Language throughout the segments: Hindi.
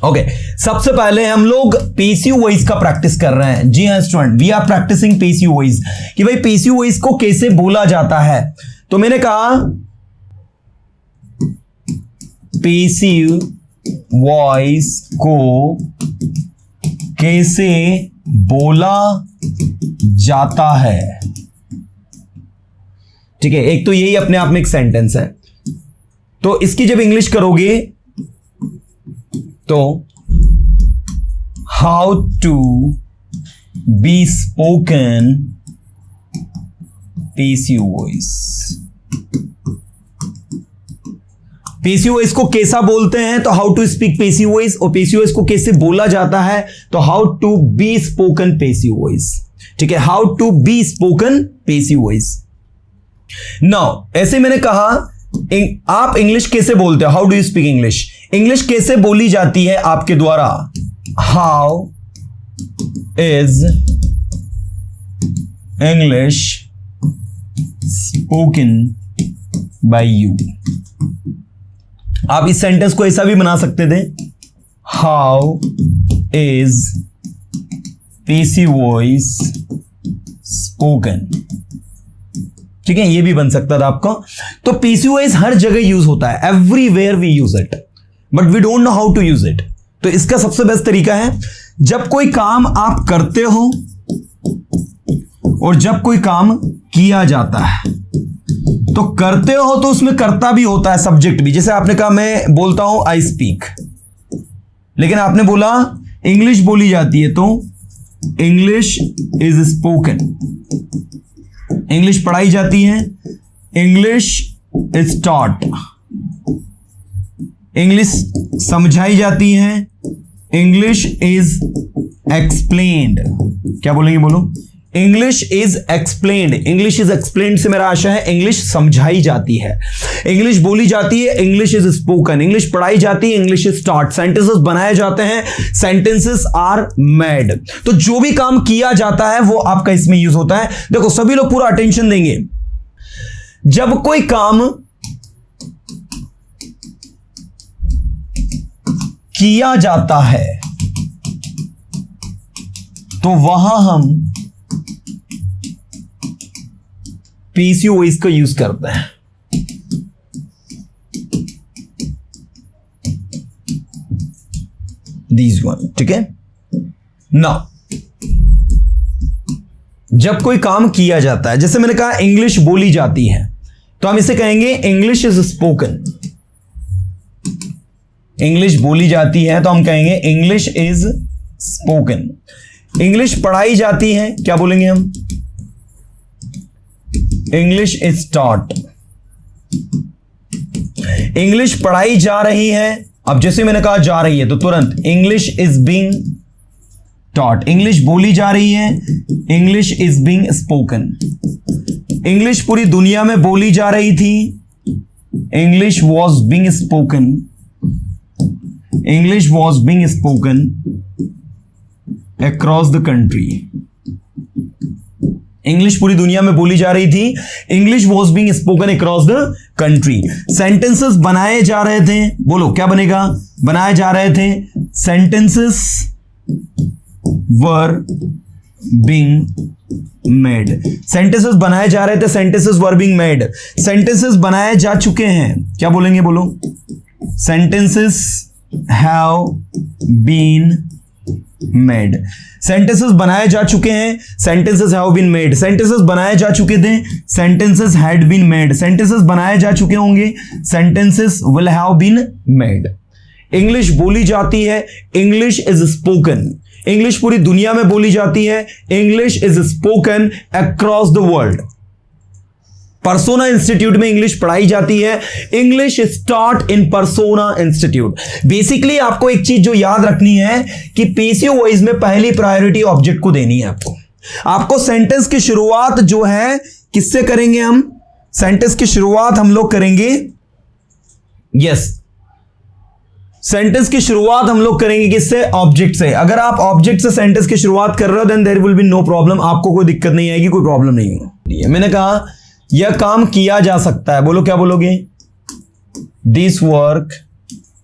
ओके सबसे पहले हम लोग पेसिव वॉइस का प्रैक्टिस कर रहे हैं। जी हाँ student, we are practising passive voice कि भाई पेसिव वॉइस को कैसे बोला जाता है। तो मैंने कहा पेसिव वॉइस को कैसे बोला जाता है। ठीक है, एक तो यही अपने आप में एक सेंटेंस है। तो इसकी जब इंग्लिश करोगे तो how to be spoken passive voice. Passive voice को कैसा बोलते हैं तो how to speak passive voice, और पेसिव वॉइस को कैसे बोला जाता है तो how to be spoken passive voice. ठीक है, how to be spoken passive voice. Now ऐसे मैंने कहा आप इंग्लिश कैसे बोलते हो, how do you speak English. English कैसे बोली जाती है आपके द्वारा, how is English spoken by you. आप इस सेंटेंस को ऐसा भी बना सकते थे, how is passive voice spoken. ठीक है, ये भी बन सकता था आपका। तो पेसिव वॉइस हर जगह यूज होता है, everywhere we use it, but we don't know how to use it. तो इसका सबसे बेस्ट तरीका है जब कोई काम आप करते हो और जब कोई काम किया जाता है। तो करते हो तो उसमें कर्ता भी होता है, सब्जेक्ट भी। जैसे आपने कहा मैं बोलता हूं आई स्पीक, लेकिन आपने बोला इंग्लिश बोली जाती है तो इंग्लिश इज स्पोकन। इंग्लिश पढ़ाई जाती है, इंग्लिश इज टॉट। इंग्लिश समझाई जाती है, इंग्लिश इज एक्सप्लेन्ड। क्या बोलेंगे, बोलो। English is explained. English is explained से मेरा आशा है इंग्लिश समझाई जाती है। इंग्लिश बोली जाती है, इंग्लिश इज स्पोकन। इंग्लिश पढ़ाई जाती है, इंग्लिश इज टॉट। सेंटेंसेस बनाए जाते हैं, सेंटेंसेस आर मेड। तो जो भी काम किया जाता है वो आपका इसमें यूज होता है। देखो सभी लोग पूरा अटेंशन देंगे। जब कोई काम किया जाता है तो वहां हम पेसिव वॉइस का यूज करते हैं। दिस वन, ठीक है। नाउ जब कोई काम किया जाता है, जैसे मैंने कहा इंग्लिश बोली जाती है, तो हम इसे कहेंगे इंग्लिश इज स्पोकन। इंग्लिश बोली जाती है तो हम कहेंगे इंग्लिश इज स्पोकन। इंग्लिश पढ़ाई जाती है, क्या बोलेंगे हम, इंग्लिश इज टॉट। इंग्लिश पढ़ाई जा रही है, अब जैसे मैंने कहा जा रही है तो तुरंत English is being taught. English बोली जा रही है, English is being spoken. English पूरी दुनिया में बोली जा रही थी, English was being spoken. English was being spoken across the country. English पूरी दुनिया में बोली जा रही थी, English was being spoken across the country. Sentences बनाए जा रहे थे, बोलो क्या बनेगा, बनाए जा रहे थे, sentences were being made. Sentences बनाए जा रहे थे, sentences were being made. Sentences बनाए जा चुके हैं, क्या बोलेंगे, बोलो। Sentences have been made. Sentences बनाए जा चुके हैं, sentences have been made. Sentences बनाए जा चुके थे, sentences had been made. Sentences बनाए जा चुके होंगे, sentences will have been made. English बोली जाती है, इंग्लिश इज स्पोकन। इंग्लिश पूरी दुनिया में बोली जाती है, English is spoken across the world. Persona institute में इंग्लिश पढ़ाई जाती है, English is taught in Persona institute. Basically आपको एक चीज जो याद रखनी है कि पेसिव वॉइस में पहली प्रायोरिटी ऑब्जेक्ट को देनी है। आपको सेंटेंस की शुरुआत जो है किससे करेंगे हम, सेंटेंस की शुरुआत हम लोग करेंगे, यस, सेंटेंस की शुरुआत हम लोग करेंगे किससे, ऑब्जेक्ट से। अगर आप ऑब्जेक्ट से सेंटेंस की शुरुआत कर रहे हो then there will be no problem. आपको कोई दिक्कत नहीं आएगी, कोई प्रॉब्लम नहीं होगी। मैंने कहा यह काम किया जा सकता है, बोलो क्या बोलोगे, this work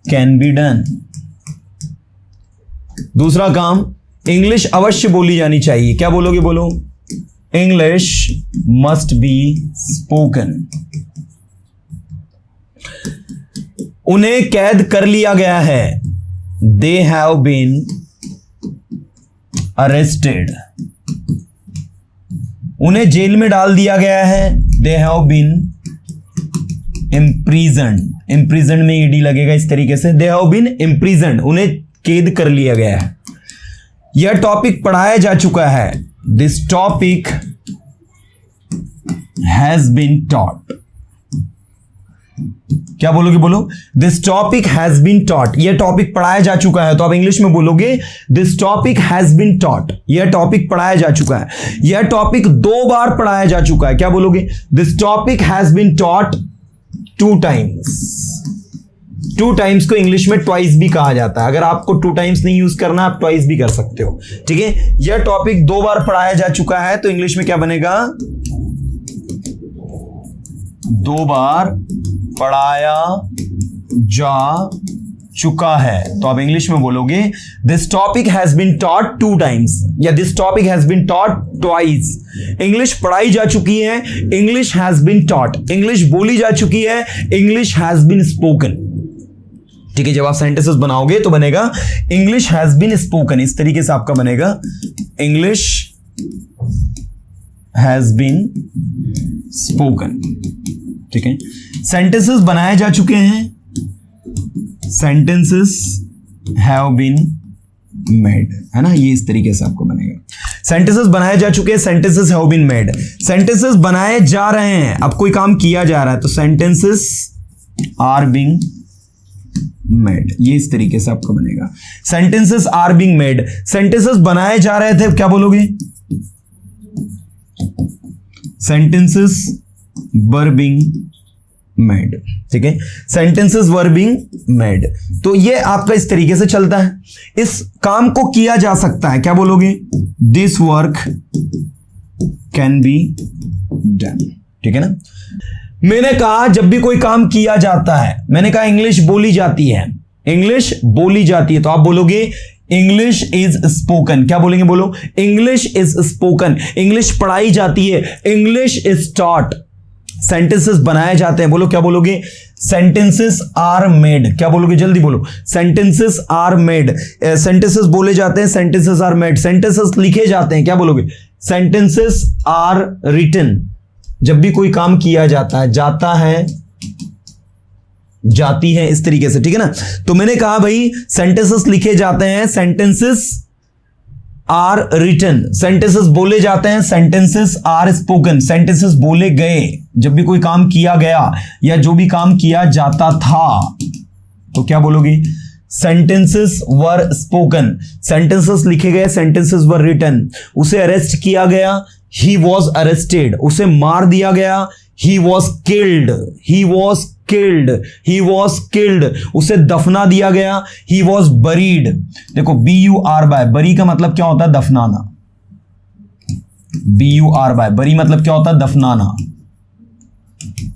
can be done. दूसरा काम, इंग्लिश अवश्य बोली जानी चाहिए। क्या बोलोगे? बोलो, इंग्लिश मस्ट बी स्पोकन। उन्हें कैद कर लिया गया है, दे हैव बीन अरेस्टेड। उन्हें जेल में डाल दिया गया है, दे हैव बीन इम्प्रीजन्ड। इम्प्रीजन्ड में ईडी लगेगा इस तरीके से, दे हैव बीन इम्प्रीजन्ड, उन्हें कैद कर लिया गया है। यह टॉपिक पढ़ाया जा चुका है, this topic has been taught. क्या बोलोगे? बोलो, this topic has been taught. यह टॉपिक पढ़ाया जा चुका है, तो आप इंग्लिश में बोलोगे this topic has been taught. यह टॉपिक पढ़ाया जा चुका है, यह टॉपिक 2 बार पढ़ाया जा चुका है। क्या बोलोगे? This topic has been taught 2 times. 2 times को इंग्लिश में ट्वाइस भी कहा जाता है। अगर आपको 2 टाइम्स नहीं यूज करना, आप ट्वाइस भी कर सकते हो। ठीक है, यह टॉपिक 2 बार पढ़ाया जा चुका है, तो इंग्लिश में क्या बनेगा? 2 बार पढ़ाया जा चुका है। तो आप इंग्लिश में बोलोगे this topic has been taught 2 times या this topic has been taught twice. English पढ़ाई जा चुकी है, English has been taught. English बोली जा चुकी है, इंग्लिश हैज बीन स्पोकन। ठीक है, जब आप सेंटेंसेस बनाओगे तो बनेगा इंग्लिश हैज बीन स्पोकन। इस तरीके से आपका बनेगा इंग्लिश हैज बीन स्पोकन। ठीक है, सेंटेंसेस बनाए जा चुके हैं, सेंटेंसेस हैव बीन मेड, है ना। ये इस तरीके से आपको बनेगा, सेंटेंसेस बनाए जा चुके हैं, sentences have been made. Sentences बनाए जा रहे हैं, अब कोई काम किया जा रहा है, तो सेंटेंसेस आर बीइंग मेड। ये इस तरीके से आपको बनेगा, sentences are being made. Sentences बनाए जा रहे थे, क्या बोलोगे? Sentences were being made. ठीक है, सेंटेंसेस वर बीइंग मेड। तो ये आपका इस तरीके से चलता है, इस काम को किया जा सकता है। क्या बोलोगे? This work can be done. ठीक है ना। मैंने कहा जब भी कोई काम किया जाता है, मैंने कहा इंग्लिश बोली जाती है, इंग्लिश बोली जाती है, तो आप बोलोगे इंग्लिश इज स्पोकन। क्या बोलेंगे? बोलो, इंग्लिश इज स्पोकन। इंग्लिश पढ़ाई जाती है, इंग्लिश इज टॉट। सेंटेंसेस बनाए जाते हैं, बोलो, क्या बोलोगे? Sentences are made. क्या बोलोगे? जल्दी बोलो, सेंटेंसेस आर मेड। सेंटेंसेस बोले जाते हैं, सेंटेंसेस आर मेड। सेंटेंसेस लिखे जाते हैं, क्या बोलोगे? Sentences are written. जब भी कोई काम किया जाता है, जाता है, जाती है, इस तरीके से। ठीक है ना। तो मैंने कहा भाई सेंटेंसेस लिखे जाते हैं, सेंटेंसेस आर रिटन। सेंटेंसेस बोले जाते हैं, सेंटेंसेस आर स्पोकन। सेंटेंसेस बोले गए, जब भी कोई काम किया गया या जो भी काम किया जाता था, तो क्या बोलोगे? सेंटेंसेस वर स्पोकन। सेंटेंसेस लिखे गए, सेंटेंसेस वर रिटन। उसे अरेस्ट किया गया, ही वॉज अरेस्टेड। उसे मार दिया गया, he was killed. He was killed, he was killed. उसे दफना दिया गया, ही वॉज बरीड। देखो BUR, बरी का मतलब क्या होता है? दफनाना। BUR, बरी मतलब क्या होता है? दफनाना।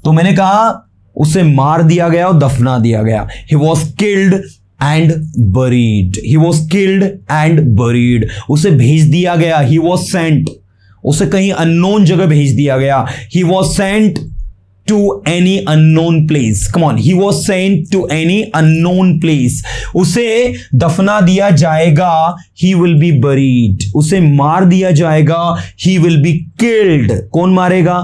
तो मैंने कहा उसे मार दिया गया और दफना दिया गया। He was killed and buried. He was killed and buried. उसे भेज दिया गया, ही वॉज सेंट। उसे कहीं अननोन जगह भेज दिया गया, he was sent to any unknown place. Come on, he was sent to any unknown place. उसे दफना दिया जाएगा, he will be buried. उसे मार दिया जाएगा, he will be killed. कौन मारेगा?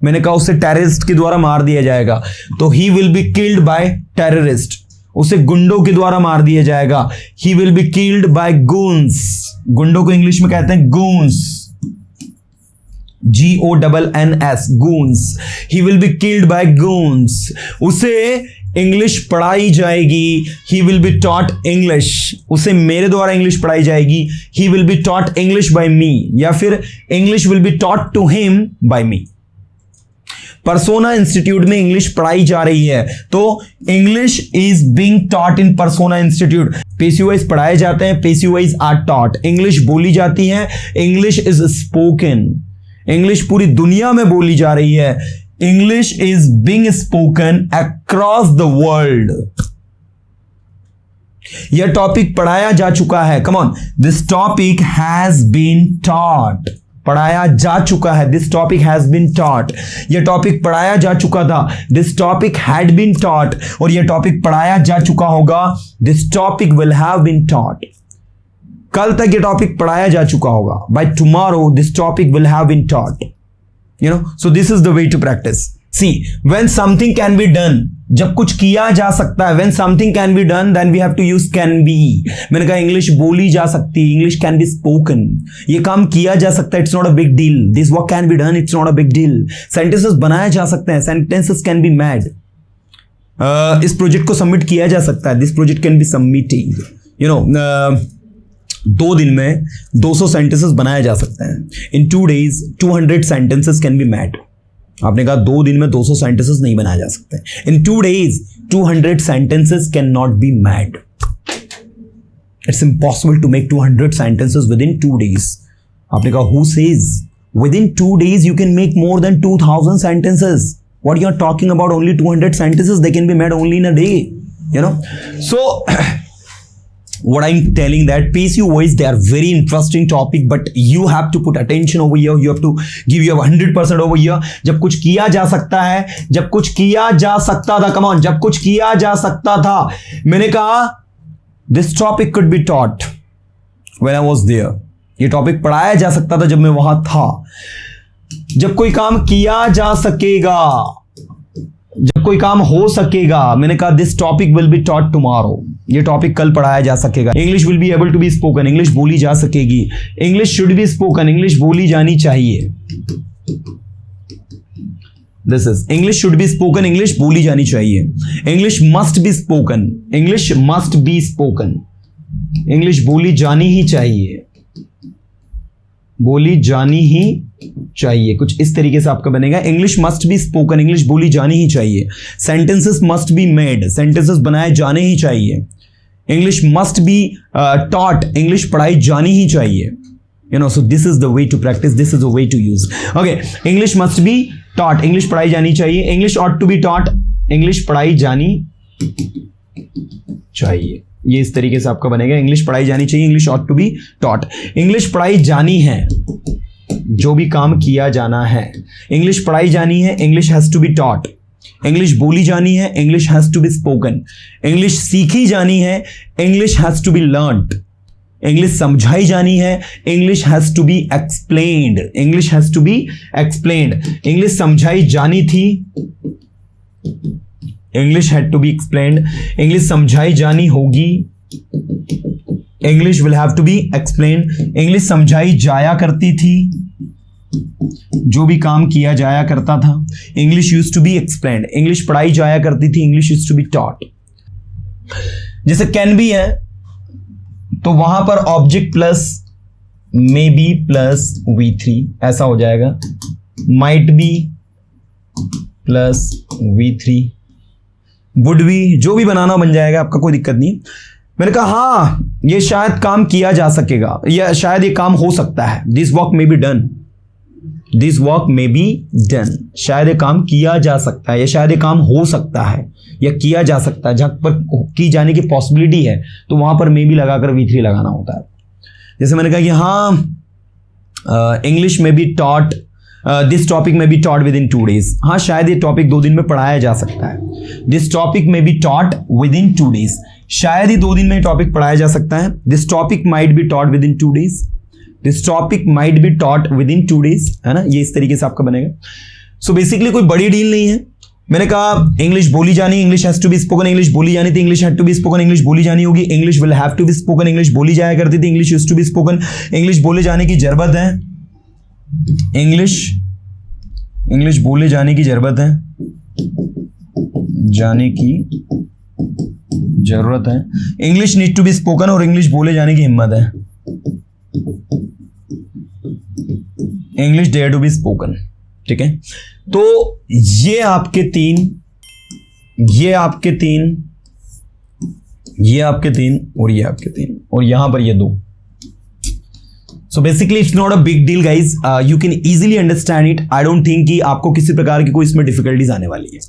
मैंने कहा उसे टेररिस्ट के द्वारा मार दिया जाएगा, तो he will be killed by terrorist. उसे गुंडों के द्वारा मार दिया जाएगा, he will be killed by goons. गुंडों को इंग्लिश में कहते हैं goons. GONNS, goons. He will be killed by goons. उसे इंग्लिश पढ़ाई जाएगी, he will be taught English. उसे मेरे द्वारा इंग्लिश पढ़ाई जाएगी, he will be taught English by me. या फिर English will be taught to him by me. Persona institute में इंग्लिश पढ़ाई जा रही है, तो English is being taught in Persona institute. Passive voice पढ़ाए जाते हैं, passive voice are taught. English बोली जाती है, इंग्लिश इज स्पोकन। इंग्लिश पूरी दुनिया में बोली जा रही है, English is being spoken across the world. यह टॉपिक पढ़ाया जा चुका है। Come on, this topic has been taught, पढ़ाया जा चुका है। This topic has been taught, यह टॉपिक पढ़ाया जा चुका था। This topic had been taught, और यह टॉपिक पढ़ाया जा चुका होगा। This topic will have been taught, कल तक यह टॉपिक पढ़ाया जा चुका होगा। By tomorrow this topic will have been taught, you know. So this is the way to practise. See, when something can be done, जब कुछ किया जा सकता है, when something can be done then we have to use can be. मैंने कहा इंग्लिश बोली जा सकती है, इंग्लिश कैन बी स्पोकन, ये काम किया जा सकता है, it's not a big deal. This work can be done, it's not a big deal. Sentences बनाए जा सकते हैं, सेंटेंसेस कैन बी मेड। इस प्रोजेक्ट को सबमिट किया जा सकता है, this project can be submitted, you know. 2 दिन में 200 सेंटेंसेस बनाए जा सकते हैं। इन 2 days 200 sentences can be made. आपने कहा 2 दिन में 200 सेंटेंसेस नहीं बनाए जा सकते। In 2 days 200 sentences can not be made. It's impossible to make 200 sentences within 2 days। आपने कहा who says within 2 days you can make more than 2000 sentences. What you are talking about, only 200 sentences they can be made only in a day, you know. So what I'm telling that PSU voice, they are very interesting topic, but you have to put attention over here, you have to give your 100% over here। जब कुछ किया जा सकता है, जब कुछ किया जा सकता था, come on, जब कुछ किया जा सकता था, मैंने कहा this topic could be taught when I was there। ये टॉपिक पढ़ाया जा सकता था जब मैं वहां था। जब कोई काम किया जा सकेगा, जब कोई काम हो सकेगा, मैंने कहा this topic will be taught tomorrow, ये टॉपिक कल पढ़ाया जा सकेगा। English will be able to be spoken, English बोली जा सकेगी। English should be spoken, English बोली जानी चाहिए। This is English should be spoken, English बोली जानी चाहिए। English must be spoken, English must be spoken, English बोली जानी ही चाहिए, बोली जानी ही चाहिए। कुछ इस तरीके से आपका बनेगा। English must be spoken, English बोली जानी ही चाहिए। Sentences must be made, sentences बनाए जाने ही चाहिए। English must be taught, English पढ़ाई जानी ही चाहिए, you know. So this is the way to practise, this is the way to use. Okay, English must be taught, English पढ़ाई जानी चाहिए। English ought to be taught, English पढ़ाई जानी चाहिए। ये इस तरीके से आपका बनेगा। इंग्लिश पढ़ाई जानी चाहिए, English ought to be taught. English पढ़ाई जानी है, जो भी काम किया जाना है, इंग्लिश पढ़ाई जानी है, English has to be taught. English बोली जानी है, English has to be spoken. English सीखी जानी है, English has to be learned. English समझाई जानी है, English has to be explained, English has to be explained. English समझाई जानी थी, English had to be explained. English समझाई जानी होगी, English will have to be explained. English समझाई जाया करती थी, जो भी काम किया जाया करता था, English used to be explained. English पढ़ाई जाया करती थी, English used to be taught. जैसे कैन बी है तो वहां पर object plus may be plus V3 ऐसा हो जाएगा। Might be plus V3, would be, जो भी बनाना बन जाएगा, आपका कोई दिक्कत नहीं। मैंने कहा हाँ ये शायद काम किया जा सकेगा, या शायद ये काम हो सकता है। This work may be done, this work may be done, शायद ये काम किया जा सकता है, या शायद ये काम हो सकता है, या किया जा सकता है। जहां पर की जाने की पॉसिबिलिटी है तो वहां पर मे बी लगाकर V3 लगाना होता है। जैसे मैंने कहा कि हाँ इंग्लिश में बी टॉट, दिस टॉपिक में be taught with in 2 days। हाँ शायद ये टॉपिक 2 दिन में पढ़ाया जा सकता है। दिस टॉपिक में be taught with in 2 days, शायद ही 2 दिन में टॉपिक पढ़ाया जा सकता है। This topic might be taught with in 2 days, this topic might be taught with in 2 days, है ना। ये इस तरीके से आपका बनेगा। सो बेसिकली कोई बड़ी डील नहीं है। मैंने कहा इंग्लिश बोली जानी, English has to be spoken, English बोली जानी थी, English had to be spoken, English बोली जानी होगी, English will have to be spoken, English बोली जाया करती थी, English used to be spoken, English बोले जाने की जरूरत है, इंग्लिश बोले जाने की जरूरत है, जाने की जरूरत है। English need to be spoken, और इंग्लिश बोले जाने की हिम्मत है, English dare to be spoken. ठीक है, तो ये आपके 3, ये आपके 3, ये आपके 3 और ये आपके 3, और यहां पर ये 2। So basically it's not a big deal guys, you can easily understand it. I don't think कि आपको किसी प्रकार की कोई इसमें डिफिकल्टीज आने वाली है।